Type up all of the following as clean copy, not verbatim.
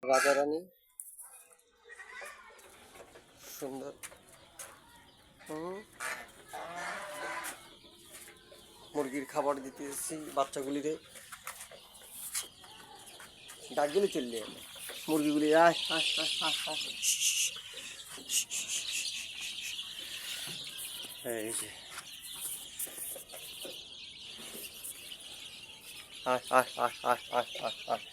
রাজারানী সুন্দর। মুরগির খাবার দিতেছি বাচ্চাগুলিরে, ডাকগুলি চললে মুরগিগুলি আয় আয় আয় আয় আয়। এই যে আয় আয় আয় আয় আয় আয় আয় আয়।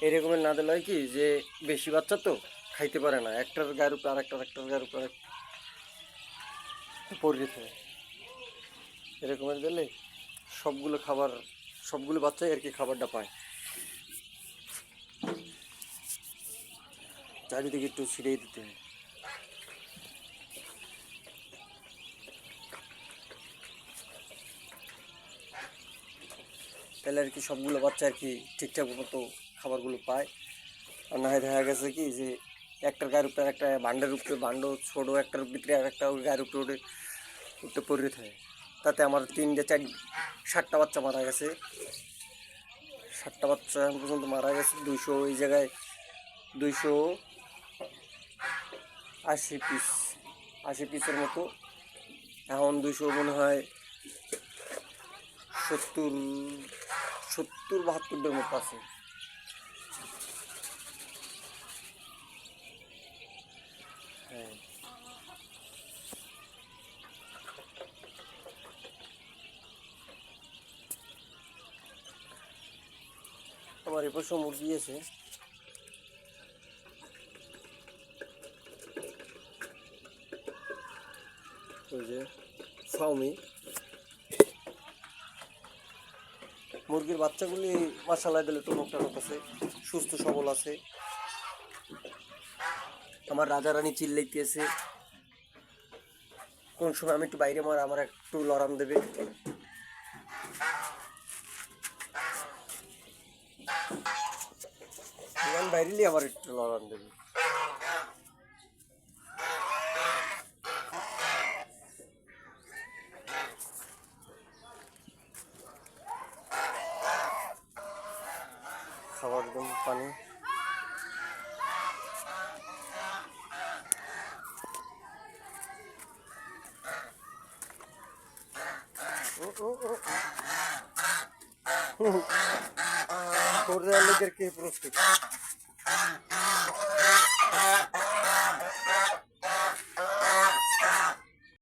এরকমের না দিলে হয় কি যে বেশি বাচ্চা তো খাইতে পারে না, একটার গায়ের উপরে আরেকটার, একটার গায়ের উপরে পড়ে থাকে। এরকমের দিলে সবগুলো খাবার, সবগুলো বাচ্চাই আর কি খাবারটা পায়। চারিদিকে একটু ছিড়িয়ে দিতে হয়। তাহলে আর কি সবগুলো বাচ্চা আর কি ঠিকঠাক মতো খাবারগুলো পায়। আর না হয় দেখা গেছে কি যে একটার গায়ের উপরে একটা ভান্ডের উপরে ভান্ড ছোটো, একটার ভিতরে আর একটা গায়ের উপরে উঠে উঠতে পড়ে থাকে। তাতে আমার 3-4-7টা বাচ্চা মারা গেছে। 7টা বাচ্চা এখন পর্যন্ত মারা গেছে। 200 এই জায়গায় 280 পিস, 80 পিসের মতো। এখন 200 মনে হয় 70-72 মতো আছে। হ্যাঁ, আমার এপাশে মুরগি আছে। ওই যে ফাউমি মুরগির বাচ্চাগুলি মাশাআল্লাহ দিলে টনক টনক আছে, সুস্থ সবল আছে। আমার রাজারানী চিল্লাইতেছে, কোন সময় আমি একটু বাইরে আমার একটু লড়াম দেবে। বাইরেলি আবার একটু লড়াম দেবে। খাবার দাম পানি লোকের কে প্রস্তুত।